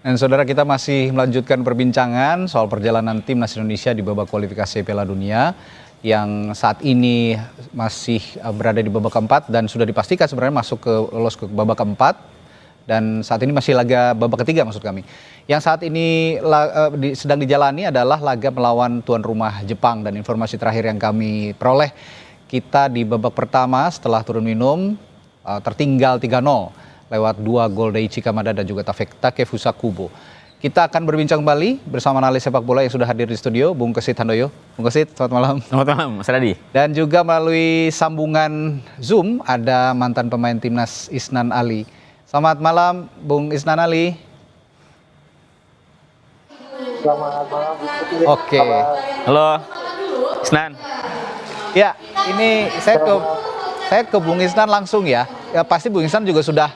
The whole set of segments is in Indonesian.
Dan saudara, kita masih melanjutkan perbincangan soal perjalanan timnas Indonesia di babak kualifikasi Piala Dunia yang saat ini masih berada di babak keempat dan sudah dipastikan sebenarnya lolos ke babak keempat, dan saat ini masih laga babak ketiga maksud kami. Yang saat ini sedang dijalani adalah laga melawan tuan rumah Jepang, dan informasi terakhir yang kami peroleh, kita di babak pertama setelah turun minum tertinggal 3-0 lewat 2 gol Daichi Kamada dan juga Takefusa Kubo. Kita akan berbincang kembali bersama analis sepak bola yang sudah hadir di studio, Bung Kesit Handoyo. Bung Kesit, selamat malam. Selamat malam, Mas Radi. Dan juga melalui sambungan Zoom ada mantan pemain timnas Isnan Ali. Selamat malam, Bung Isnan Ali. Selamat malam. Oke. Halo, Isnan. Ya, ini saya ke Bung Isnan langsung ya. Ya pasti Bung Isnan juga sudah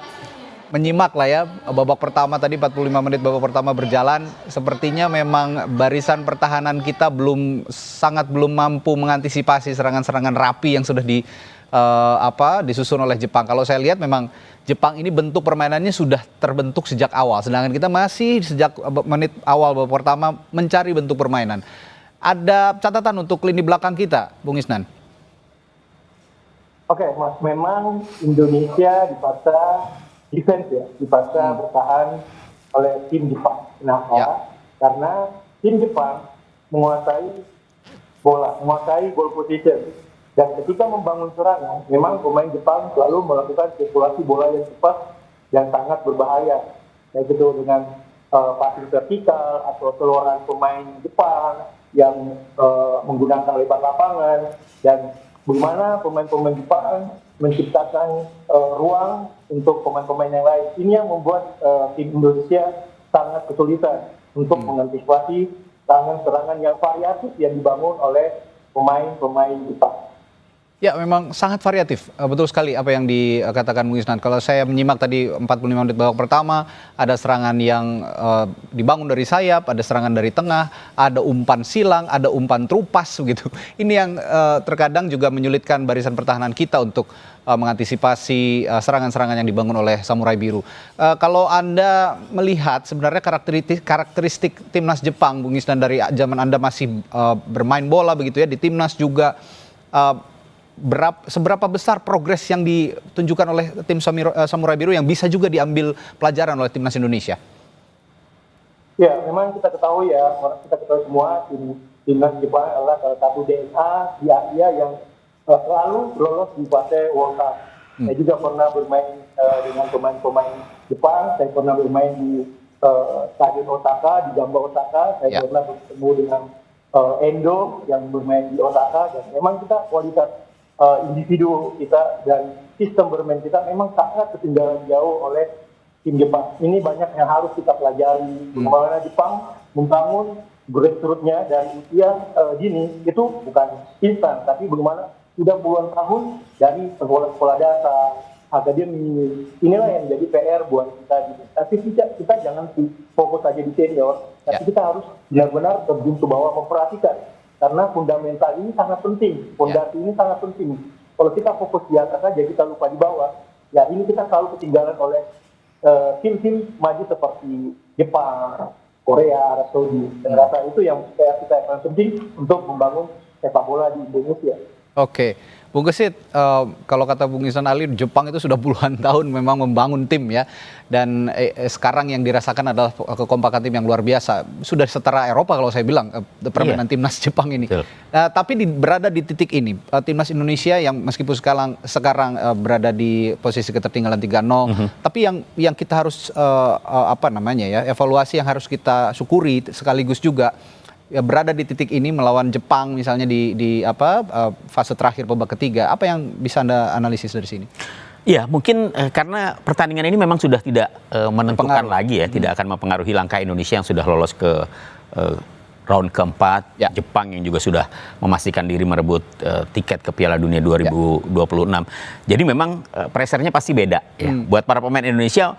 menyimak lah ya babak pertama tadi, 45 menit babak pertama berjalan. Sepertinya memang barisan pertahanan kita belum mampu mengantisipasi serangan-serangan rapi yang sudah disusun oleh Jepang. Kalau saya lihat memang Jepang ini bentuk permainannya sudah terbentuk sejak awal, sedangkan kita masih sejak menit awal babak pertama mencari bentuk permainan. Ada catatan untuk lini belakang kita, Bung Isnan? Oke, Mas, memang Indonesia dipaksa defense ya, dipaksa bertahan oleh tim Jepang. Kenapa? Ya. Karena tim Jepang menguasai bola, menguasai ball position. Dan ketika membangun serangan, memang pemain Jepang selalu melakukan sirkulasi bola yang cepat dan sangat berbahaya. Baik itu dengan passing vertikal atau seluruhan pemain Jepang yang menggunakan lebar lapangan, dan bagaimana pemain-pemain Jepang menciptakan ruang untuk pemain-pemain yang lain. Ini yang membuat tim Indonesia sangat kesulitan untuk mengantisipasi serangan-serangan yang variatif yang dibangun oleh pemain-pemain Jepang. Ya, memang sangat variatif. Betul sekali apa yang dikatakan Bung Isnan. Kalau saya menyimak tadi 45 menit babak pertama, ada serangan yang dibangun dari sayap, ada serangan dari tengah, ada umpan silang, ada umpan terupas begitu. Ini yang terkadang juga menyulitkan barisan pertahanan kita untuk mengantisipasi serangan-serangan yang dibangun oleh Samurai Biru. Kalau Anda melihat sebenarnya karakteristik timnas Jepang, Bung Isnan, dari zaman Anda masih bermain bola begitu ya di timnas juga, seberapa besar progres yang ditunjukkan oleh tim Samurai Biru yang bisa juga diambil pelajaran oleh timnas Indonesia? Ya, memang kita ketahui semua timnas Jepang adalah salah satu DNA di Asia yang selalu lolos di fase World Cup. Saya juga pernah bermain dengan pemain-pemain Jepang. Saya pernah bermain di Stadion Osaka, di Gamba Osaka. Saya pernah bertemu dengan Endo yang bermain di Osaka, dan memang kita kualitas individu kita dan sistem bermain kita memang sangat ketinggalan jauh oleh tim Jepang. Ini banyak yang harus kita pelajari. Bagaimana Jepang membangun grassroots-nya dari usia dini itu bukan instan, tapi bagaimana sudah puluhan tahun dari sekolah-sekolah dasar, akademi. Inilah yang menjadi PR buat kita. Tapi kita jangan fokus saja di senior, tapi kita harus benar-benar terjun ke bawah, memperhatikan. Karena fundamental ini sangat penting, fondasi ini sangat penting. Kalau kita fokus di atas saja, kita lupa di bawah, ya ini kita selalu ketinggalan oleh tim-tim maju seperti Jepang, Korea, Arab Saudi. Dan rasa itu yang kita yang penting untuk membangun sepak bola di Indonesia. Oke, Bung Kesit, kalau kata Bung Isnan Ali, Jepang itu sudah puluhan tahun memang membangun tim ya, dan sekarang yang dirasakan adalah kekompakan tim yang luar biasa. Sudah setara Eropa kalau saya bilang permainan timnas Jepang ini. Tapi berada di titik ini, timnas Indonesia yang meskipun sekarang berada di posisi ketertinggalan 3-0, tapi yang kita harus evaluasi, yang harus kita syukuri sekaligus juga, ya, berada di titik ini melawan Jepang misalnya di fase terakhir babak ketiga. Apa yang bisa Anda analisis dari sini? Ya, mungkin karena pertandingan ini memang sudah tidak menentukan lagi ya, tidak akan mempengaruhi langkah Indonesia yang sudah lolos ke round keempat. Jepang yang juga sudah memastikan diri merebut tiket ke Piala Dunia 2026. Jadi memang pressure-nya pasti beda ya. Buat para pemain Indonesia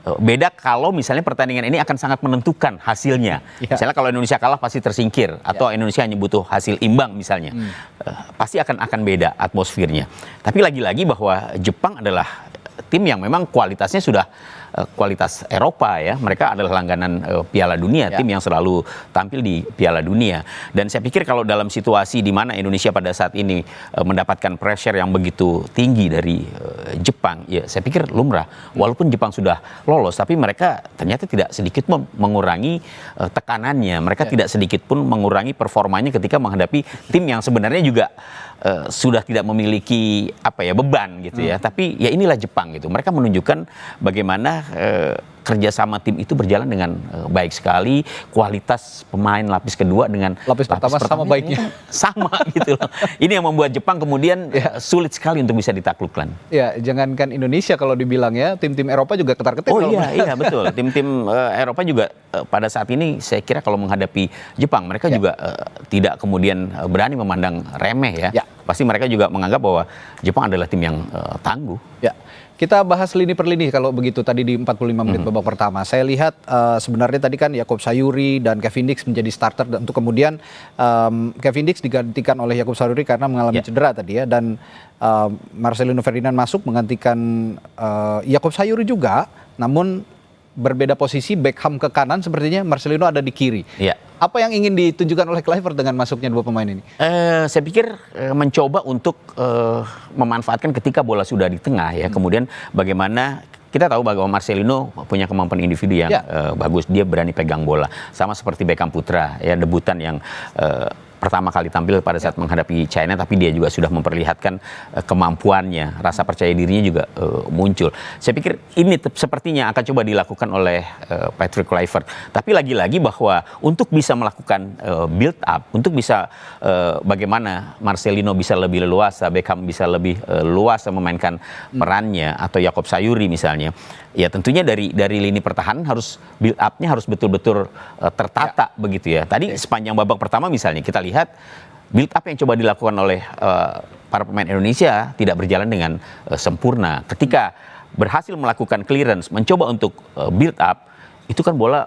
beda kalau misalnya pertandingan ini akan sangat menentukan hasilnya. Misalnya kalau Indonesia kalah pasti tersingkir, atau Indonesia hanya butuh hasil imbang misalnya. Pasti akan beda atmosfernya. Tapi lagi-lagi bahwa Jepang adalah tim yang memang kualitasnya sudah kualitas Eropa ya. Mereka adalah langganan Piala Dunia, tim yang selalu tampil di Piala Dunia. Dan saya pikir kalau dalam situasi di mana Indonesia pada saat ini mendapatkan pressure yang begitu tinggi dari Jepang, ya saya pikir lumrah. Walaupun Jepang sudah lolos, tapi mereka ternyata tidak sedikit pun mengurangi tekanannya. Mereka tidak sedikit pun mengurangi performanya ketika menghadapi tim yang sebenarnya juga sudah tidak memiliki beban gitu ya. Tapi ya inilah Jepang gitu. Mereka menunjukkan bagaimana kerjasama tim itu berjalan dengan baik sekali. Kualitas pemain lapis kedua dengan lapis pertama sama baiknya. Sama gitu loh. Ini yang membuat Jepang kemudian sulit sekali untuk bisa ditaklukkan. Ya, jangankan Indonesia kalau dibilang ya, tim-tim Eropa juga ketar-ketir. Oh iya betul. Tim-tim Eropa juga pada saat ini saya kira kalau menghadapi Jepang mereka juga tidak kemudian berani memandang remeh ya. Pasti mereka juga menganggap bahwa Jepang adalah tim yang tangguh. Ya. Kita bahas lini per lini kalau begitu tadi di 45 menit babak pertama. Saya lihat sebenarnya tadi kan Yacob Sayuri dan Kevin Dix menjadi starter untuk kemudian Kevin Dix digantikan oleh Yacob Sayuri karena mengalami cedera tadi ya, dan Marcelino Ferdinand masuk menggantikan Yacob Sayuri juga, namun berbeda posisi, Beckham ke kanan sepertinya, Marcelino ada di kiri. Ya. Apa yang ingin ditunjukkan oleh Kluivert dengan masuknya dua pemain ini? Saya pikir mencoba untuk memanfaatkan ketika bola sudah di tengah ya. Kemudian bagaimana kita tahu bahwa Marcelino punya kemampuan individu yang bagus. Dia berani pegang bola. Sama seperti Beckham Putra ya, debutan yang pertama kali tampil pada saat menghadapi China, tapi dia juga sudah memperlihatkan kemampuannya, rasa percaya dirinya juga muncul. Saya pikir ini sepertinya akan coba dilakukan oleh Patrick Kluivert. Tapi lagi-lagi bahwa untuk bisa melakukan build up, untuk bisa bagaimana Marcelino bisa lebih leluasa, Beckham bisa lebih luasa memainkan perannya, atau Yacob Sayuri misalnya, ya tentunya dari lini pertahanan harus build up-nya harus betul-betul tertata begitu ya. Tadi sepanjang babak pertama misalnya kita lihat build up yang coba dilakukan oleh para pemain Indonesia tidak berjalan dengan sempurna. Ketika berhasil melakukan clearance, mencoba untuk build up, itu kan bola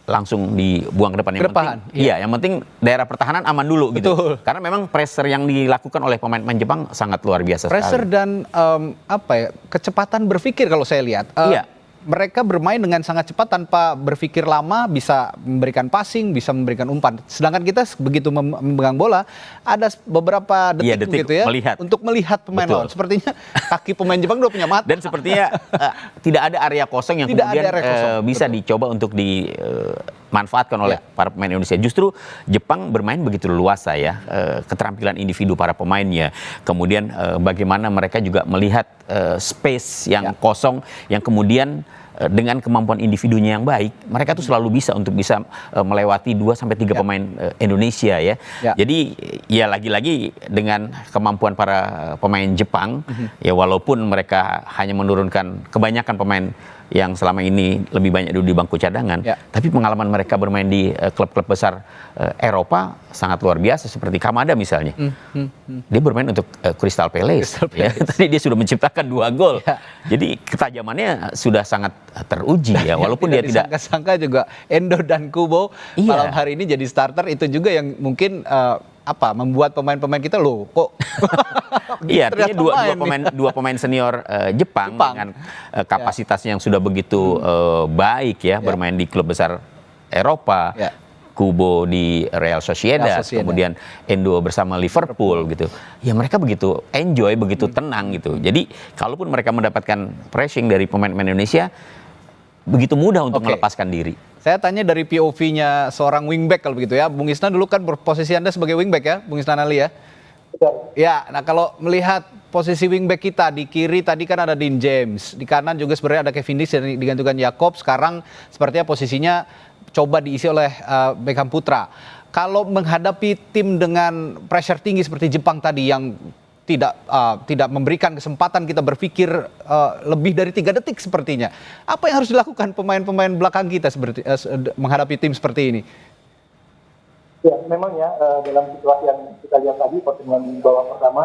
langsung dibuang ke depan. Yang penting daerah pertahanan aman dulu gitu. Karena memang pressure yang dilakukan oleh pemain-pemain Jepang sangat luar biasa pressure sekali. Dan kecepatan berpikir kalau saya lihat. Mereka bermain dengan sangat cepat tanpa berpikir lama, bisa memberikan passing, bisa memberikan umpan. Sedangkan kita begitu memegang bola, ada beberapa detik gitu ya, untuk melihat pemain lawan. Sepertinya kaki pemain Jepang udah punya mata. Dan sepertinya tidak ada area kosong yang kemudian bisa dicoba untuk dimanfaatkan oleh para pemain Indonesia. Justru Jepang bermain begitu luasa ya, keterampilan individu para pemainnya. Kemudian bagaimana mereka juga melihat space yang kosong, yang kemudian dengan kemampuan individunya yang baik, mereka tuh selalu bisa untuk bisa melewati 2-3 pemain Indonesia ya. Jadi ya lagi-lagi dengan kemampuan para pemain Jepang, ya walaupun mereka hanya menurunkan kebanyakan pemain yang selama ini lebih banyak duduk di bangku cadangan, tapi pengalaman mereka bermain di klub-klub besar Eropa sangat luar biasa, seperti Kamada misalnya. Dia bermain untuk Crystal Palace. Ya. Tadi dia sudah menciptakan 2 gol. Jadi ketajamannya sudah sangat teruji ya, walaupun dia tidak disangka-sangka juga Endo dan Kubo malam hari ini jadi starter. Itu juga yang mungkin membuat pemain-pemain kita loh kok iya, artinya dua pemain senior Jepang dengan kapasitasnya yang sudah begitu baik ya, bermain di klub besar Eropa. Kubo di Real Sociedad, kemudian Endo bersama Liverpool gitu. Ya mereka begitu enjoy, begitu tenang gitu. Jadi kalaupun mereka mendapatkan pressing dari pemain-pemain Indonesia, begitu mudah untuk melepaskan diri. Saya tanya dari POV-nya seorang wingback kalau begitu ya. Bung Isna dulu kan posisi Anda sebagai wingback ya, Bung Isna Ali ya? Ya, nah kalau melihat posisi wingback kita, di kiri tadi kan ada Dean James, di kanan juga sebenarnya ada Kevin Dix yang digantikan Yacob, sekarang sepertinya posisinya coba diisi oleh Beckham Putra. Kalau menghadapi tim dengan pressure tinggi seperti Jepang tadi yang tidak memberikan kesempatan kita berpikir lebih dari 3 detik sepertinya, apa yang harus dilakukan pemain-pemain belakang kita menghadapi tim seperti ini? Ya, memang ya dalam situasi yang kita lihat tadi, pertemuan babak pertama,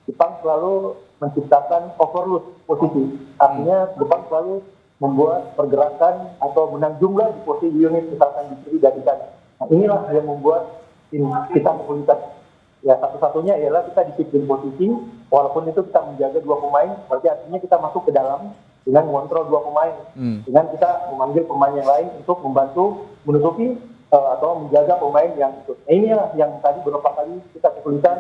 Jepang selalu menciptakan overload posisi. Artinya Jepang selalu membuat pergerakan atau menang jumlah di posisi unit, misalkan di kiri dan di kanan. Nah, inilah yang membuat tim kita kesulitan. Ya, satu-satunya ialah kita disiplin posisi, walaupun itu kita menjaga 2 pemain, berarti artinya kita masuk ke dalam dengan mengontrol dua pemain, dengan kita memanggil pemain yang lain untuk membantu menutupi atau menjaga pemain yang itu. Nah, inilah yang tadi beberapa kali kita kesulitan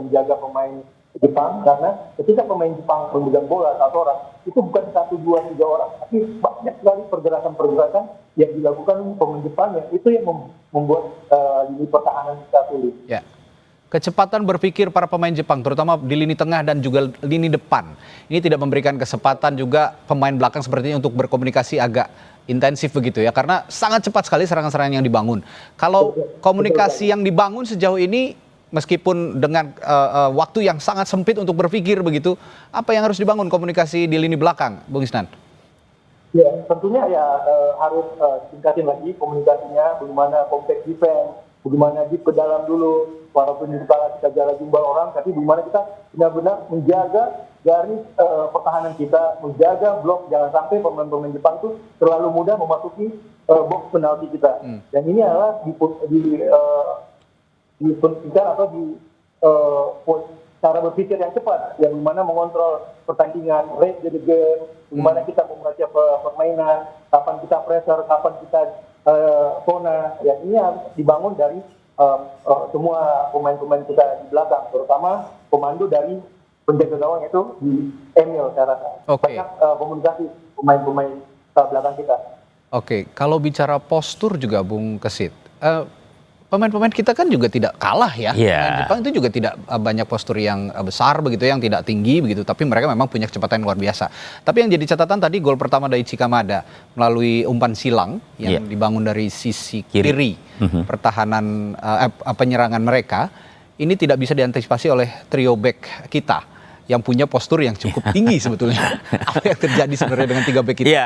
menjaga pemain Jepang, karena ketika pemain Jepang memegang bola 1 orang, itu bukan 1, 2, 3 orang, tapi banyak sekali pergerakan-pergerakan yang dilakukan pemain Jepang, yang itu yang membuat lini pertahanan kita sulit. Ya. Kecepatan berpikir para pemain Jepang, terutama di lini tengah dan juga lini depan, ini tidak memberikan kesempatan juga pemain belakang sepertinya untuk berkomunikasi agak intensif begitu ya, karena sangat cepat sekali serangan-serangan yang dibangun. Kalau komunikasi yang dibangun sejauh ini, meskipun dengan waktu yang sangat sempit untuk berpikir begitu, apa yang harus dibangun komunikasi di lini belakang, Bung Isnan? Ya, tentunya ya harus tingkatin lagi komunikasinya, bagaimana compact defense, bagaimana deep ke dalam dulu, walaupun kita jalan jumlah orang, tapi bagaimana kita benar-benar menjaga garis pertahanan kita, menjaga blok, jangan sampai pemain-pemain Jepang itu terlalu mudah memasuki box penalti kita. Dan ini adalah dipentingkan atau di cara berpikir yang cepat, yang mana mengontrol pertandingan, read the game, bagaimana kita membaca permainan, kapan kita pressure, kapan kita zona. Ya, ini harus dibangun dari semua pemain-pemain kita di belakang, terutama komando dari penjaga gawang itu di Emil, saya rasa. Banyak komunikasi pemain-pemain belakang kita. Oke, kalau bicara postur juga Bung Kesit, pemain-pemain kita kan juga tidak kalah ya. Jepang itu juga tidak banyak postur yang besar begitu, yang tidak tinggi begitu, tapi mereka memang punya kecepatan yang luar biasa. Tapi yang jadi catatan tadi gol pertama dari Kamada melalui umpan silang yang dibangun dari sisi kiri pertahanan penyerangan mereka, ini tidak bisa diantisipasi oleh trio back kita yang punya postur yang cukup tinggi sebetulnya. Apa yang terjadi sebenarnya dengan 3 back kita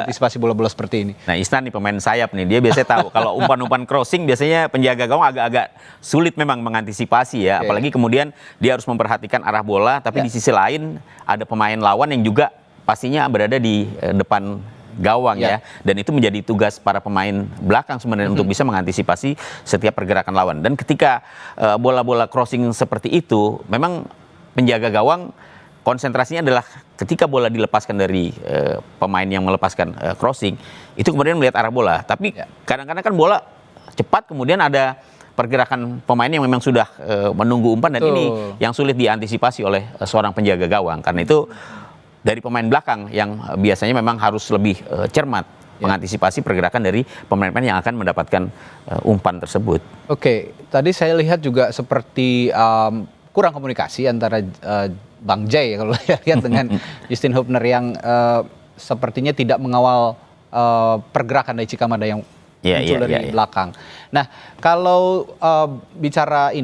antisipasi bola-bola seperti ini? Nah, Isnan nih pemain sayap nih, dia biasanya tahu kalau umpan-umpan crossing biasanya penjaga gawang agak-agak sulit memang mengantisipasi ya. Apalagi kemudian dia harus memperhatikan arah bola, tapi di sisi lain ada pemain lawan yang juga pastinya berada di depan gawang ya. Dan itu menjadi tugas para pemain belakang sebenarnya untuk bisa mengantisipasi setiap pergerakan lawan. Dan ketika bola-bola crossing seperti itu, memang penjaga gawang konsentrasinya adalah ketika bola dilepaskan dari pemain yang melepaskan crossing, itu kemudian melihat arah bola. Tapi kadang-kadang kan bola cepat, kemudian ada pergerakan pemain yang memang sudah menunggu umpan, dan ini yang sulit diantisipasi oleh seorang penjaga gawang. Karena itu dari pemain belakang yang biasanya memang harus lebih cermat mengantisipasi pergerakan dari pemain-pemain yang akan mendapatkan umpan tersebut. Oke, tadi saya lihat juga seperti kurang komunikasi antara Bang Jay kalau saya lihat dengan Justin Hubner yang sepertinya tidak mengawal pergerakan dari Kamada yang muncul dari belakang. Nah, kalau bicara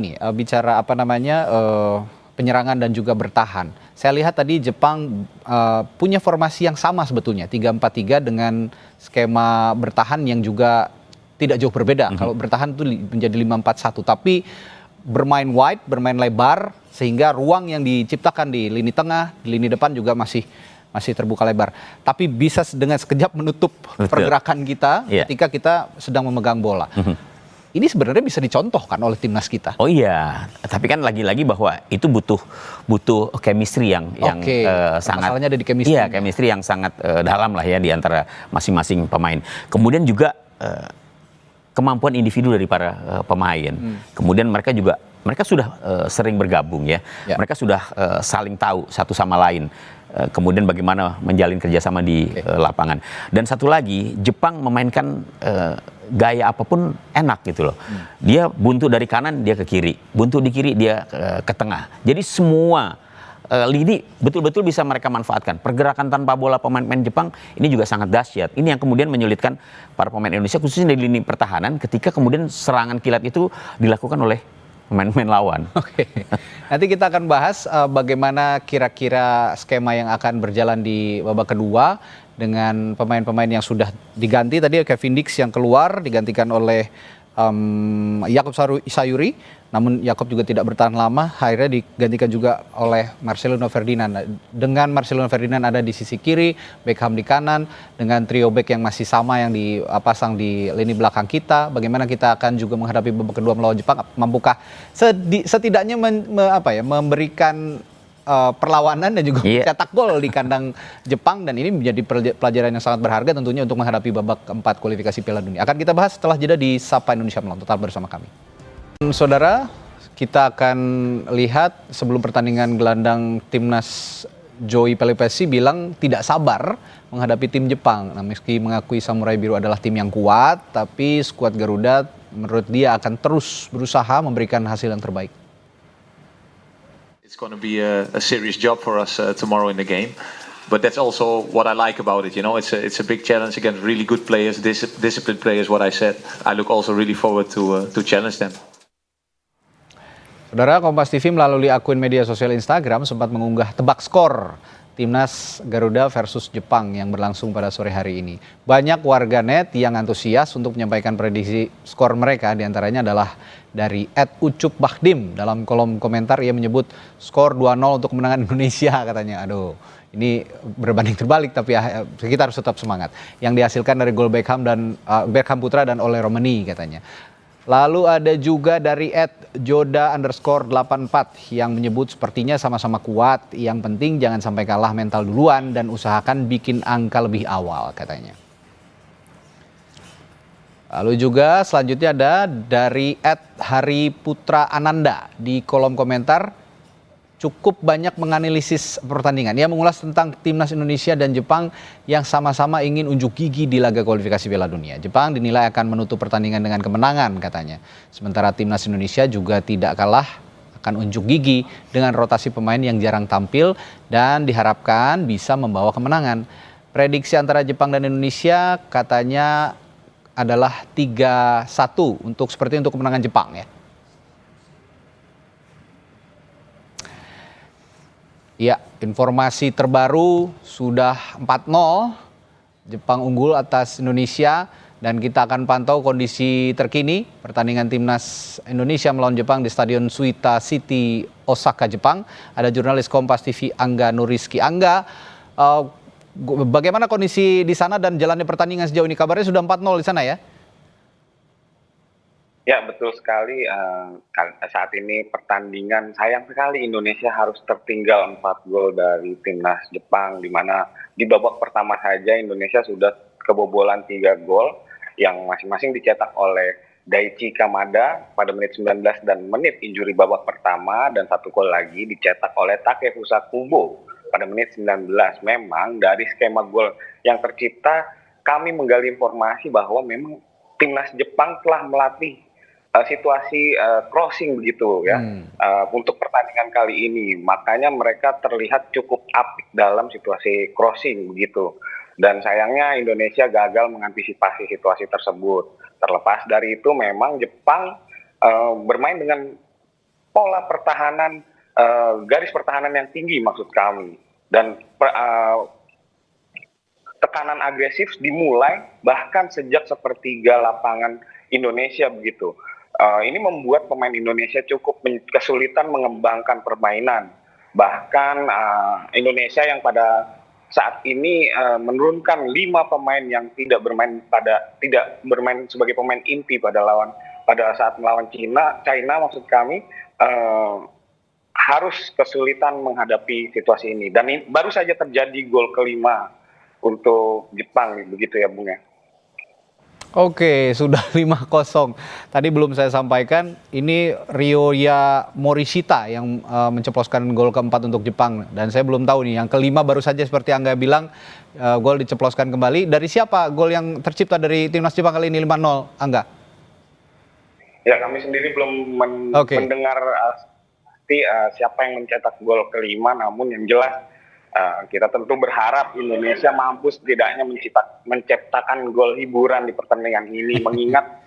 apa namanya penyerangan dan juga bertahan, saya lihat tadi Jepang punya formasi yang sama sebetulnya, 3-4-3 dengan skema bertahan yang juga tidak jauh berbeda. Kalau bertahan itu menjadi 5-4-1, tapi bermain wide, bermain lebar, sehingga ruang yang diciptakan di lini tengah, di lini depan juga masih terbuka lebar. Tapi bisa dengan sekejap menutup pergerakan kita ketika kita sedang memegang bola. Ini sebenarnya bisa dicontohkan oleh timnas kita. Oh iya, tapi kan lagi-lagi bahwa itu butuh chemistry yang sangat, masalahnya ada di chemistry. Iya, chemistry yang sangat dalam lah ya di antara masing-masing pemain. Kemudian juga kemampuan individu dari para pemain. Kemudian mereka sudah sering bergabung ya. Mereka sudah saling tahu satu sama lain. Kemudian bagaimana menjalin kerjasama di lapangan. Dan satu lagi, Jepang memainkan gaya apapun enak gitu loh. Dia buntu dari kanan, dia ke kiri. Buntu di kiri, dia ke tengah. Jadi semua lini betul-betul bisa mereka manfaatkan. Pergerakan tanpa bola pemain-pemain Jepang ini juga sangat dahsyat. Ini yang kemudian menyulitkan para pemain Indonesia, khususnya di lini pertahanan, ketika kemudian serangan kilat itu dilakukan oleh pemain-pemain lawan. Oke, nanti kita akan bahas bagaimana kira-kira skema yang akan berjalan di babak kedua dengan pemain-pemain yang sudah diganti. Tadi Kevin Dix yang keluar digantikan oleh Yakob Sayuri, namun Yakob juga tidak bertahan lama, akhirnya digantikan juga oleh Marcelino Ferdinand. Dengan Marcelino Ferdinand ada di sisi kiri, Beckham di kanan, dengan trio back yang masih sama yang dipasang di lini belakang kita. Bagaimana kita akan juga menghadapi babak kedua melawan Jepang? Mampukah setidaknya memberikan perlawanan dan juga Iya. cetak gol di kandang Jepang, dan ini menjadi pelajaran yang sangat berharga tentunya untuk menghadapi babak keempat kualifikasi Piala Dunia. Akan kita bahas setelah jeda di Sapa Indonesia Malam. Tetap bersama kami. Saudara, kita akan lihat sebelum pertandingan gelandang timnas Joey Pelipesi bilang tidak sabar menghadapi tim Jepang. Nah, meski mengakui Samurai Biru adalah tim yang kuat, tapi skuad Garuda menurut dia akan terus berusaha memberikan hasil yang terbaik. It's going to be a serious job for us tomorrow in the game, but that's also what I like about it. You know, it's a big challenge against really good players, disciplined players. What I said, I look also really forward to challenge them. Saudara, Kompas TV melalui akun media sosial Instagram sempat mengunggah tebak skor Timnas Garuda versus Jepang yang berlangsung pada sore hari ini. Banyak warganet yang antusias untuk menyampaikan prediksi skor mereka, diantaranya adalah dari @ucupbahdim. Dalam kolom komentar ia menyebut skor 2-0 untuk kemenangan Indonesia katanya. Aduh, ini berbanding terbalik, tapi kita harus tetap semangat. Yang dihasilkan dari gol Beckham Putra dan Ole Romani katanya. Lalu ada juga dari @joda_84 yang menyebut sepertinya sama-sama kuat, yang penting jangan sampai kalah mental duluan dan usahakan bikin angka lebih awal katanya. Lalu juga selanjutnya ada dari @hariputraananda di kolom komentar cukup banyak menganalisis pertandingan. Ia mengulas tentang timnas Indonesia dan Jepang yang sama-sama ingin unjuk gigi di laga kualifikasi Piala Dunia. Jepang dinilai akan menutup pertandingan dengan kemenangan katanya. Sementara timnas Indonesia juga tidak kalah akan unjuk gigi dengan rotasi pemain yang jarang tampil dan diharapkan bisa membawa kemenangan. Prediksi antara Jepang dan Indonesia katanya adalah 3-1 untuk kemenangan Jepang ya. Ya, informasi terbaru sudah 4-0, Jepang unggul atas Indonesia, dan kita akan pantau kondisi terkini pertandingan timnas Indonesia melawan Jepang di Stadion Suita City, Osaka, Jepang. Ada jurnalis Kompas TV Angga Nuriski. Angga, bagaimana kondisi di sana dan jalannya pertandingan sejauh ini? Kabarnya sudah 4-0 di sana ya? Ya, betul sekali. Saat ini pertandingan, sayang sekali Indonesia harus tertinggal 4 gol dari timnas Jepang, di mana di babak pertama saja Indonesia sudah kebobolan 3 gol yang masing-masing dicetak oleh Daichi Kamada pada menit 19 dan menit injuri babak pertama, dan 1 gol lagi dicetak oleh Takefusa Kubo pada menit 19. Memang dari skema gol yang tercipta, kami menggali informasi bahwa memang timnas Jepang telah melatih situasi crossing begitu ya untuk pertandingan kali ini, makanya mereka terlihat cukup apik dalam situasi crossing begitu, dan sayangnya Indonesia gagal mengantisipasi situasi tersebut. Terlepas dari itu, memang Jepang bermain dengan pola pertahanan, garis pertahanan yang tinggi maksud kami, dan tekanan agresif dimulai bahkan sejak sepertiga lapangan Indonesia begitu. Ini membuat pemain Indonesia cukup kesulitan mengembangkan permainan. Bahkan Indonesia yang pada saat ini menurunkan 5 pemain yang tidak bermain sebagai pemain inti pada saat melawan China maksud kami, harus kesulitan menghadapi situasi ini. Dan ini baru saja terjadi gol kelima untuk Jepang begitu ya Bung ya. Oke, sudah 5-0. Tadi belum saya sampaikan, ini Ryoya Morishita yang menceploskan gol keempat untuk Jepang. Dan saya belum tahu nih, yang kelima baru saja seperti Angga bilang, gol diceploskan kembali. Dari siapa gol yang tercipta dari timnas Jepang kali ini 5-0, Angga? Ya, kami sendiri belum mendengar siapa yang mencetak gol kelima, namun yang jelas kita tentu berharap Indonesia mampu setidaknya menciptakan gol hiburan di pertandingan ini. Mengingat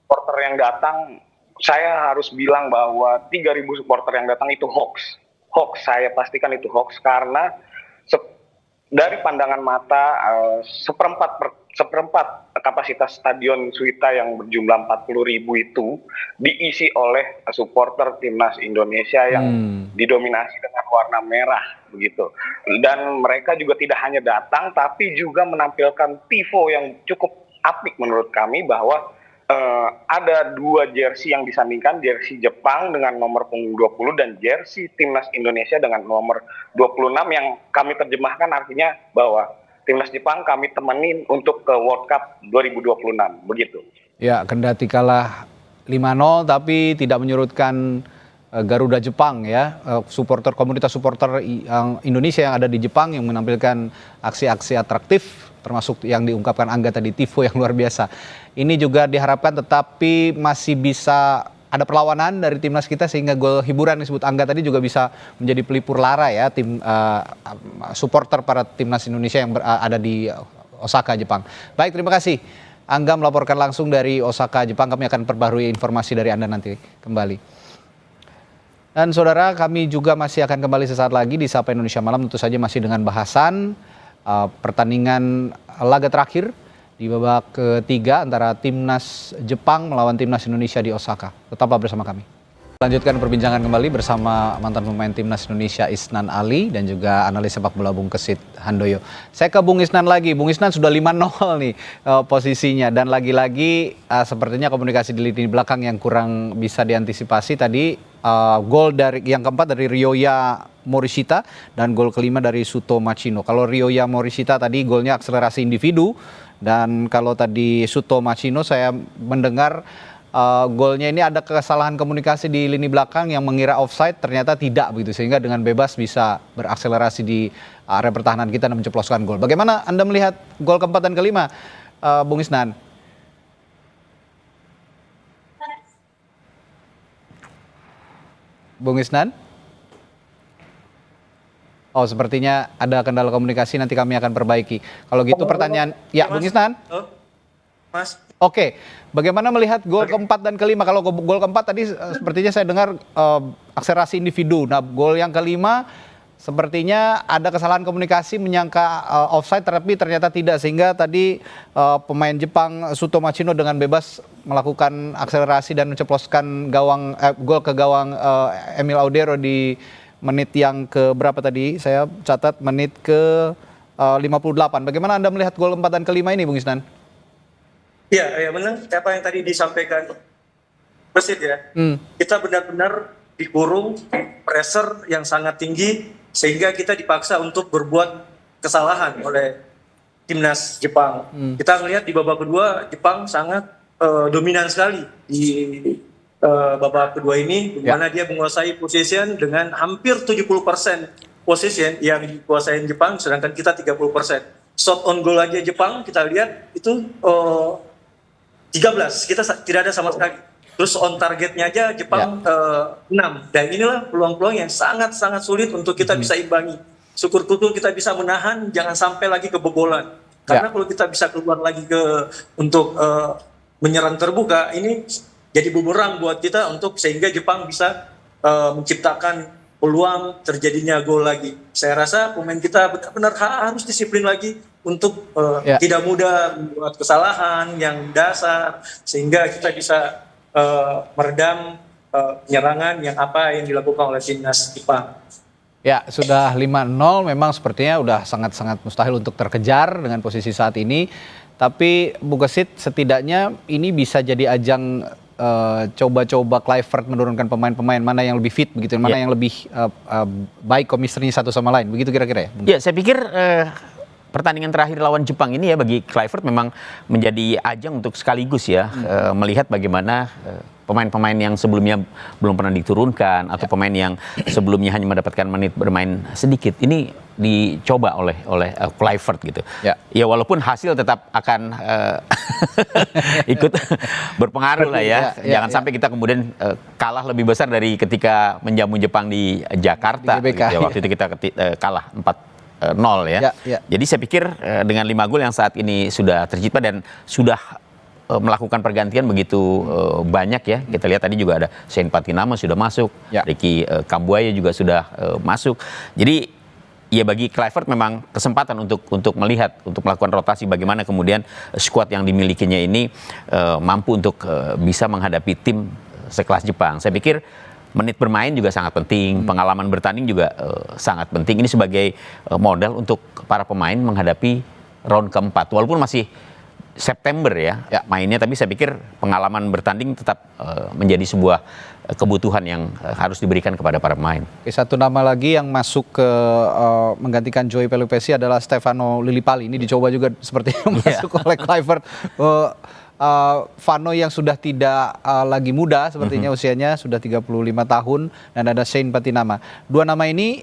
supporter yang datang, saya harus bilang bahwa 3.000 supporter yang datang itu hoax. Saya pastikan itu hoax, karena dari pandangan mata seperempat kapasitas stadion Suita yang berjumlah 40.000 itu diisi oleh supporter timnas Indonesia yang didominasi dengan warna merah begitu. Dan mereka juga tidak hanya datang tapi juga menampilkan tifo yang cukup apik menurut kami, bahwa ada 2 jersey yang disandingkan, jersey Jepang dengan nomor punggung 20 dan jersey timnas Indonesia dengan nomor 26 yang kami terjemahkan artinya bahwa timnas Jepang kami temenin untuk ke World Cup 2026, begitu. Ya, kendati kalah 5-0 tapi tidak menyurutkan Garuda Jepang ya, komunitas supporter Indonesia yang ada di Jepang yang menampilkan aksi-aksi atraktif termasuk yang diungkapkan Angga tadi, tifo yang luar biasa. Ini juga diharapkan tetapi masih bisa ada perlawanan dari timnas kita sehingga gol hiburan yang disebut Angga tadi juga bisa menjadi pelipur lara ya tim supporter para timnas Indonesia yang ada di Osaka, Jepang. Baik, terima kasih. Angga melaporkan langsung dari Osaka, Jepang. Kami akan perbarui informasi dari Anda nanti kembali. Dan saudara, kami juga masih akan kembali sesaat lagi di Sapa Indonesia Malam, tentu saja masih dengan bahasan pertandingan laga terakhir di babak ketiga antara timnas Jepang melawan timnas Indonesia di Osaka. Tetaplah bersama kami. Lanjutkan perbincangan kembali bersama mantan pemain timnas Indonesia Isnan Ali dan juga analis sepak bola Bung Kesit Handoyo. Saya ke Bung Isnan lagi. Bung Isnan sudah 5-0 nih posisinya dan lagi-lagi sepertinya komunikasi di lini belakang yang kurang bisa diantisipasi tadi. Gol dari yang keempat dari Ryoya Morishita dan gol kelima dari Suto Machino. Kalau Ryoya Morishita tadi golnya akselerasi individu dan kalau tadi Suto Machino saya mendengar golnya ini ada kesalahan komunikasi di lini belakang yang mengira offside ternyata tidak begitu sehingga dengan bebas bisa berakselerasi di area pertahanan kita dan menceploskan gol. Bagaimana Anda melihat gol keempat dan kelima, Bung Isnan? Bung Isnan? Oh, sepertinya ada kendala komunikasi, nanti kami akan perbaiki. Kalau gitu pertanyaan, ya Bung Isnan? Mas. Oke, bagaimana melihat gol keempat dan kelima? Kalau gol keempat tadi sepertinya saya dengar akselerasi individu. Nah, gol yang kelima sepertinya ada kesalahan komunikasi menyangka offside tapi ternyata tidak. Sehingga tadi pemain Jepang Suto Machino dengan bebas melakukan akselerasi dan menceploskan gol ke gawang Emil Audero di menit yang ke berapa tadi? Saya catat menit ke 58. Bagaimana Anda melihat gol keempat dan kelima ini, Bung Isnan? Ya benar. Apa yang tadi disampaikan Kesit ya. Kita benar-benar dikurung, pressure yang sangat tinggi sehingga kita dipaksa untuk berbuat kesalahan oleh timnas Jepang. Kita melihat di babak kedua Jepang sangat dominan sekali di babak kedua ini, di mana dia menguasai position dengan hampir 70% position yang dikuasai Jepang, sedangkan kita 30%. Shot on goal aja Jepang kita lihat itu 13, kita tidak ada sama sekali. Terus on targetnya aja Jepang 6. Dan inilah peluang-peluang yang sangat-sangat sulit untuk kita bisa imbangi. Syukur-syukur kita bisa menahan, jangan sampai lagi kebobolan. Karena kalau kita bisa keluar lagi untuk menyerang terbuka, ini jadi bumerang buat kita untuk sehingga Jepang bisa menciptakan peluang terjadinya gol lagi. Saya rasa pemain kita benar-benar harus disiplin lagi untuk tidak mudah membuat kesalahan yang dasar sehingga kita bisa meredam penyerangan yang dilakukan oleh timnas Jepang. Ya, sudah 5-0 memang sepertinya udah sangat-sangat mustahil untuk terkejar dengan posisi saat ini. Tapi Bu Kesit setidaknya ini bisa jadi ajang coba-coba Kluivert menurunkan pemain-pemain mana yang lebih fit begitu, mana yang lebih baik chemistry-nya satu sama lain. Begitu kira-kira ya? Ya, saya pikir pertandingan terakhir lawan Jepang ini ya bagi Kluivert memang menjadi ajang untuk sekaligus ya melihat bagaimana pemain-pemain yang sebelumnya belum pernah diturunkan atau pemain yang sebelumnya hanya mendapatkan menit bermain sedikit ini dicoba oleh Kluivert gitu. Ya walaupun hasil tetap akan ikut berpengaruh lah ya. Jangan sampai kita kemudian kalah lebih besar dari ketika menjamu Jepang di Jakarta. Di GBK, gitu ya. Waktu itu kita kalah 4-0 ya. Jadi saya pikir dengan 5 gol yang saat ini sudah tercipta dan sudah melakukan pergantian begitu banyak ya. Kita lihat tadi juga ada Shane Patinama sudah masuk, Ricky Kambuaya juga sudah masuk. Jadi ya bagi Kluivert memang kesempatan untuk melihat, untuk melakukan rotasi bagaimana kemudian skuad yang dimilikinya ini mampu untuk bisa menghadapi tim sekelas Jepang. Saya pikir menit bermain juga sangat penting, pengalaman bertanding juga sangat penting. Ini sebagai modal untuk para pemain menghadapi round keempat. Walaupun masih September ya mainnya, tapi saya pikir pengalaman bertanding tetap menjadi sebuah kebutuhan yang harus diberikan kepada para pemain. Oke, satu nama lagi yang masuk ke menggantikan Joey Pelupesi adalah Stefano Lillipali. Ini dicoba juga sepertinya masuk oleh Kluivert. Vano yang sudah tidak lagi muda sepertinya usianya, sudah 35 tahun, dan ada Shane Patinama. Dua nama ini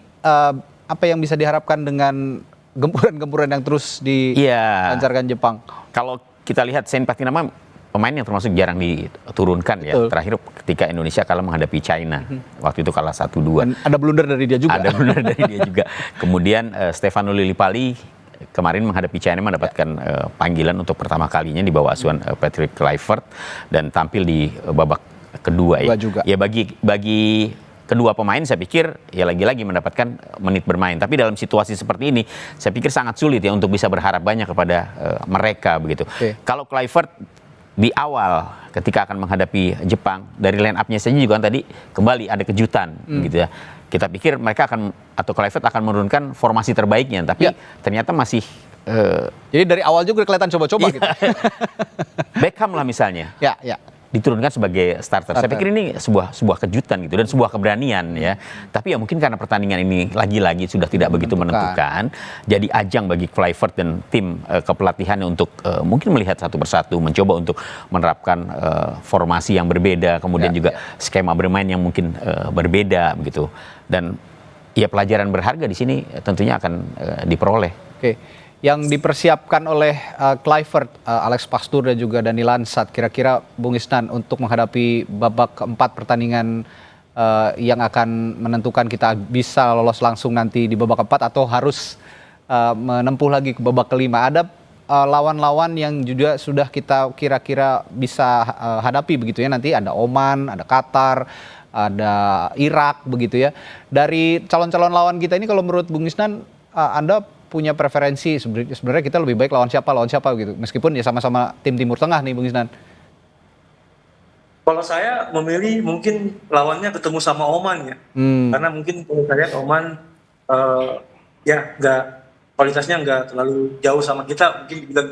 apa yang bisa diharapkan dengan gempuran-gempuran yang terus dilancarkan Jepang? Kalau kita lihat Shane Patinama pemain yang termasuk jarang diturunkan. Betul. Ya. Terakhir ketika Indonesia kalah menghadapi China. Waktu itu kalah 1-2. Dan ada blunder dari dia juga. Ada blunder dari dia juga. Kemudian Stefano Lillipali kemarin menghadapi China mendapatkan panggilan untuk pertama kalinya di bawah asuhan Patrick Kluivert dan tampil di babak kedua ya. Juga. Ya bagi kedua pemain saya pikir ya lagi-lagi mendapatkan menit bermain. Tapi dalam situasi seperti ini saya pikir sangat sulit ya untuk bisa berharap banyak kepada mereka begitu. Kalau Kluivert di awal ketika akan menghadapi Jepang dari line up-nya saja juga kan tadi kembali ada kejutan gitu ya. Kita pikir mereka akan atau Kluivert akan menurunkan formasi terbaiknya, tapi ternyata masih jadi dari awal juga kelihatan coba-coba gitu. Beckham lah misalnya. Ya. Diturunkan sebagai starter. Saya pikir ini sebuah kejutan gitu dan sebuah keberanian ya. Tapi ya mungkin karena pertandingan ini lagi-lagi sudah tidak begitu menentukan, jadi ajang bagi Kluivert dan tim kepelatihannya untuk mungkin melihat satu persatu, mencoba untuk menerapkan formasi yang berbeda, kemudian juga skema bermain yang mungkin berbeda begitu. Dan ya pelajaran berharga di sini tentunya akan diperoleh. Oke. Yang dipersiapkan oleh Kluivert, Alex Pastoor dan juga Dani Lansat, kira-kira Bung Isnan untuk menghadapi babak keempat pertandingan yang akan menentukan kita bisa lolos langsung nanti di babak keempat atau harus menempuh lagi ke babak kelima. Ada lawan-lawan yang juga sudah kita kira-kira bisa hadapi begitu ya, nanti ada Oman, ada Qatar, ada Irak begitu ya. Dari calon-calon lawan kita ini kalau menurut Bung Isnan, Anda punya preferensi sebenarnya kita lebih baik lawan siapa gitu, meskipun ya sama-sama tim Timur Tengah nih Bung Isnan. Kalau saya memilih mungkin lawannya ketemu sama Oman ya, karena mungkin kalau saya lihat Oman ya nggak kualitasnya nggak terlalu jauh sama kita, mungkin juga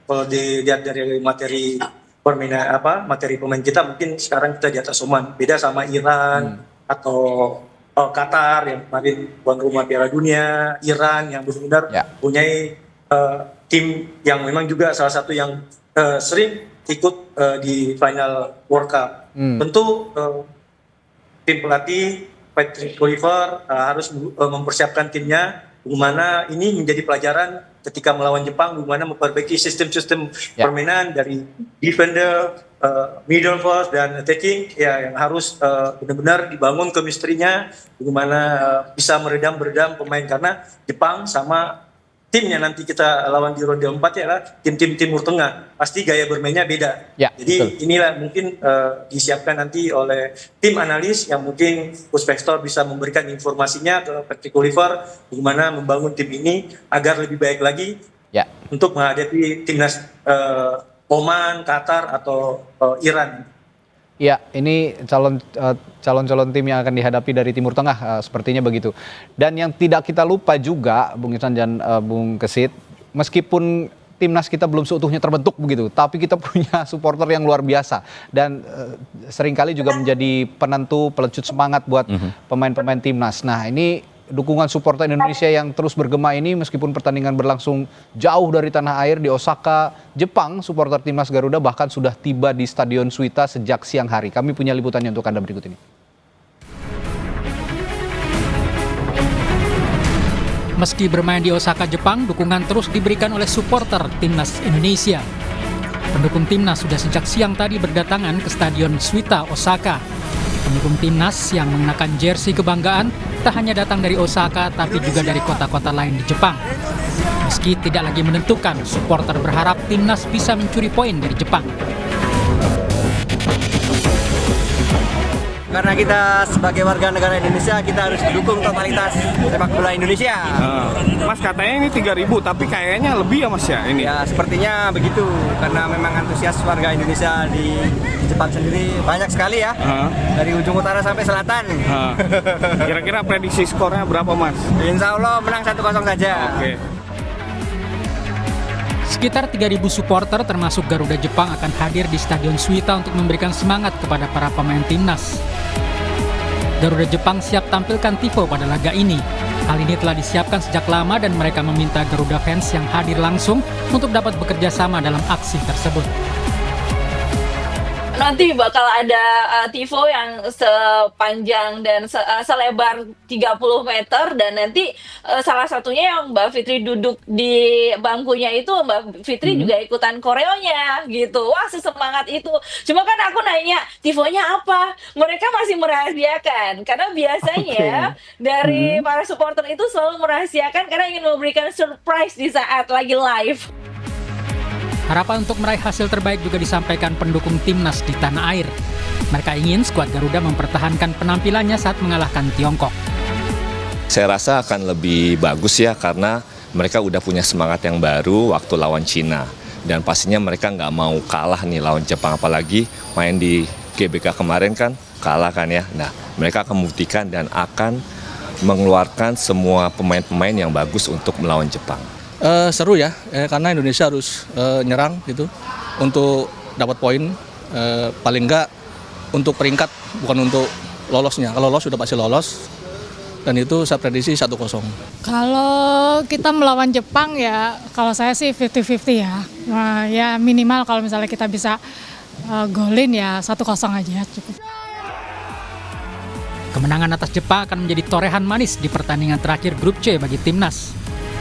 kalau dilihat dari materi permainan materi pemain kita mungkin sekarang kita di atas Oman, beda sama Iran atau Qatar yang kemarin tuan rumah Piala Dunia, Iran yang benar-benar punyai tim yang memang juga salah satu yang sering ikut di final World Cup. Tentu tim pelatih Patrick Kluivert harus mempersiapkan timnya, bagaimana ini menjadi pelajaran ketika melawan Jepang, bagaimana memperbaiki sistem-sistem permainan dari defender, middle force dan attacking ya yang harus benar-benar dibangun chemistry-nya, bagaimana bisa meredam pemain, karena Jepang sama timnya nanti kita lawan di ronde 4 ya tim-tim Timur Tengah pasti gaya bermainnya beda. Jadi betul. Inilah mungkin disiapkan nanti oleh tim analis yang mungkin Coach Vector bisa memberikan informasinya ke Patrick Kluivert bagaimana membangun tim ini agar lebih baik lagi untuk menghadapi timnas Oman, Qatar atau Iran. Ya, ini calon-calon tim yang akan dihadapi dari Timur Tengah sepertinya begitu. Dan yang tidak kita lupa juga, Bung Ihsan dan Bung Kesit, meskipun timnas kita belum seutuhnya terbentuk begitu, tapi kita punya supporter yang luar biasa dan seringkali juga menjadi penentu, pelecut semangat buat pemain-pemain timnas. Nah, ini dukungan supporter Indonesia yang terus bergema ini meskipun pertandingan berlangsung jauh dari tanah air di Osaka, Jepang, supporter timnas Garuda bahkan sudah tiba di Stadion Suita sejak siang hari. Kami punya liputannya untuk Anda berikut ini. Meski bermain di Osaka, Jepang, dukungan terus diberikan oleh supporter timnas Indonesia. Pendukung timnas sudah sejak siang tadi berdatangan ke Stadion Suita, Osaka. Pendukung timnas yang mengenakan jersey kebanggaan tak hanya datang dari Osaka tapi juga dari kota-kota lain di Jepang. Meski tidak lagi menentukan, supporter berharap timnas bisa mencuri poin dari Jepang. Karena kita sebagai warga negara Indonesia, kita harus dukung totalitas sepak bola Indonesia. Mas katanya ini 3.000, tapi kayaknya lebih ya Mas ya ini? Ya sepertinya begitu, karena memang antusias warga Indonesia di Jepang sendiri banyak sekali ya. Dari ujung utara sampai selatan. Kira-kira prediksi skornya berapa Mas? Insya Allah menang 1-0 saja. Oke. Sekitar 3.000 supporter termasuk Garuda Jepang akan hadir di Stadion Suita untuk memberikan semangat kepada para pemain timnas. Garuda Jepang siap tampilkan tifo pada laga ini. Hal ini telah disiapkan sejak lama dan mereka meminta Garuda fans yang hadir langsung untuk dapat bekerja sama dalam aksi tersebut. Nanti bakal ada tifo yang sepanjang dan selebar 30 meter dan nanti salah satunya yang Mbak Fitri duduk di bangkunya itu Mbak Fitri juga ikutan koreonya gitu. Wah, sesemangat itu. Cuma kan aku nanya, tifonya apa? Mereka masih merahasiakan karena biasanya dari para supporter itu selalu merahasiakan karena ingin memberikan surprise di saat lagi live. Harapan untuk meraih hasil terbaik juga disampaikan pendukung timnas di tanah air. Mereka ingin skuad Garuda mempertahankan penampilannya saat mengalahkan Tiongkok. Saya rasa akan lebih bagus ya karena mereka udah punya semangat yang baru waktu lawan Cina. Dan pastinya mereka nggak mau kalah nih lawan Jepang, apalagi main di GBK kemarin kan kalah kan ya. Nah, mereka akan membuktikan dan akan mengeluarkan semua pemain-pemain yang bagus untuk melawan Jepang. Seru ya, karena Indonesia harus nyerang gitu untuk dapat poin, paling enggak untuk peringkat bukan untuk lolosnya. Kalau lolos sudah pasti lolos dan itu saya prediksi 1-0. Kalau kita melawan Jepang ya, kalau saya sih 50-50 ya. Nah, ya minimal kalau misalnya kita bisa golin ya 1-0 aja cukup. Kemenangan atas Jepang akan menjadi torehan manis di pertandingan terakhir grup C bagi timnas.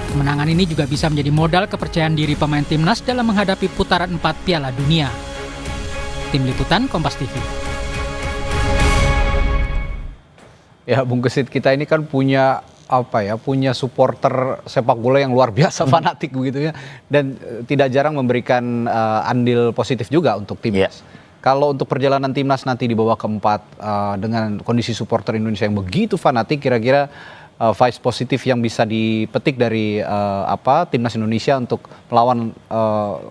Kemenangan ini juga bisa menjadi modal kepercayaan diri pemain timnas dalam menghadapi putaran 4 Piala Dunia. Tim Liputan Kompas TV. Ya, Bung Gesit, kita ini kan punya punya supporter sepak bola yang luar biasa fanatik begitu ya, dan tidak jarang memberikan andil positif juga untuk timnas. Kalau untuk perjalanan timnas nanti di babak keempat dengan kondisi supporter Indonesia yang begitu fanatik, kira-kira vibes positif yang bisa dipetik dari timnas Indonesia untuk melawan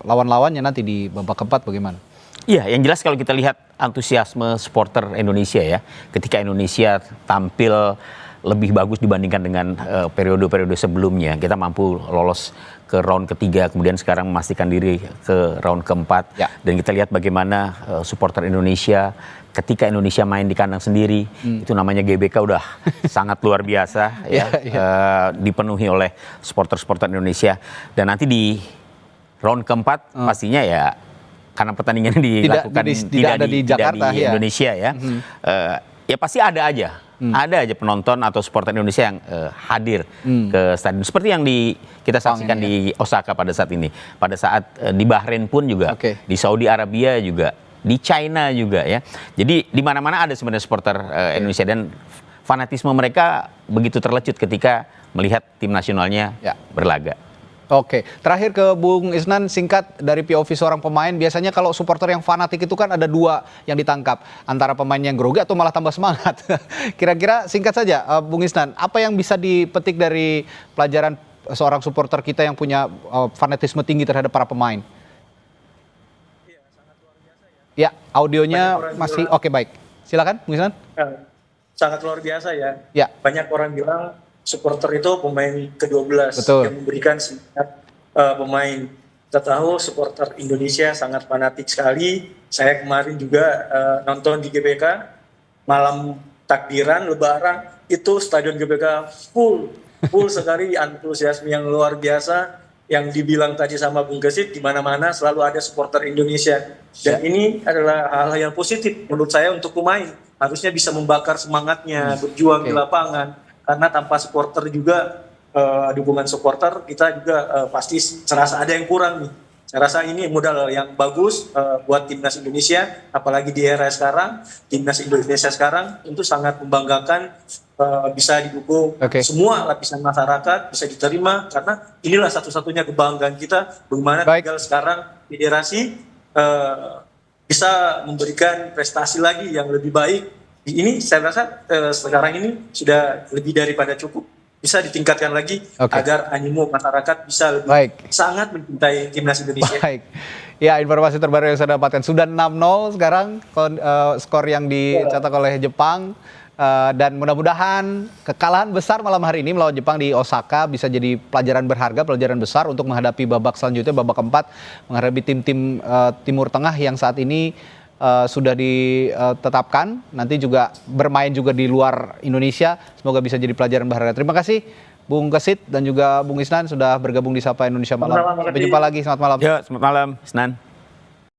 lawan-lawannya nanti di babak keempat bagaimana? Iya, yang jelas kalau kita lihat antusiasme supporter Indonesia ya, ketika Indonesia tampil lebih bagus dibandingkan dengan periode-periode sebelumnya, kita mampu lolos ke round ketiga, kemudian sekarang memastikan diri ke round keempat, dan kita lihat bagaimana supporter Indonesia ketika Indonesia main di kandang sendiri, itu namanya GBK udah sangat luar biasa ya, dipenuhi oleh supporter-supporter Indonesia. Dan nanti di round keempat pastinya ya, karena pertandingan dilakukan tidak di Jakarta, di Indonesia ya, ya pasti ada aja penonton atau supporter Indonesia yang hadir ke stadion seperti yang kita saksikan di Osaka pada saat ini, pada saat di Bahrain pun juga, di Saudi Arabia juga, di China juga ya. Jadi di mana-mana ada sebenarnya supporter Indonesia, dan fanatisme mereka begitu terlecut ketika melihat tim nasionalnya berlaga. Oke, terakhir ke Bung Isnan, singkat dari POV seorang pemain, biasanya kalau supporter yang fanatik itu kan ada dua yang ditangkap, antara pemain yang grogi atau malah tambah semangat. Kira-kira singkat saja, Bung Isnan, apa yang bisa dipetik dari pelajaran seorang supporter kita yang punya fanatisme tinggi terhadap para pemain? Ya, audionya masih oke, baik. Silakan, Bung Isnan. Sangat luar biasa ya. Banyak orang bilang supporter itu pemain ke-12 yang memberikan semangat pemain. Kita tahu supporter Indonesia sangat fanatik sekali. Saya kemarin juga nonton di GBK, malam takbiran Lebaran, itu stadion GBK full sekali, antusiasme yang luar biasa. Yang dibilang tadi sama Bung Gesit, di mana-mana selalu ada supporter Indonesia. Dan ini adalah hal yang positif menurut saya untuk pemain. Harusnya bisa membakar semangatnya, berjuang di lapangan. Karena tanpa supporter juga, dukungan supporter, kita juga pasti serasa ada yang kurang nih. Saya rasa ini modal yang bagus buat timnas Indonesia, apalagi di era sekarang, timnas Indonesia sekarang itu sangat membanggakan, bisa didukung semua lapisan masyarakat, bisa diterima, karena inilah satu-satunya kebanggaan kita, bagaimana tinggal sekarang federasi bisa memberikan prestasi lagi yang lebih baik. Ini saya rasa sekarang ini sudah lebih daripada cukup, bisa ditingkatkan lagi agar animo masyarakat bisa lebih sangat mencintai timnas Indonesia. Baik. Ya, informasi terbaru yang saya dapatkan sudah 6-0 sekarang skor yang dicetak oleh Jepang, Dan mudah-mudahan kekalahan besar malam hari ini melawan Jepang di Osaka bisa jadi pelajaran berharga, pelajaran besar untuk menghadapi babak selanjutnya, babak keempat, menghadapi tim-tim Timur Tengah yang saat ini sudah ditetapkan, nanti juga bermain juga di luar Indonesia. Semoga bisa jadi pelajaran berharga. Terima kasih Bung Kesit dan juga Bung Isnan sudah bergabung di Sapa Indonesia Malam. Sampai jumpa lagi, selamat malam. Ya, selamat malam, Isnan.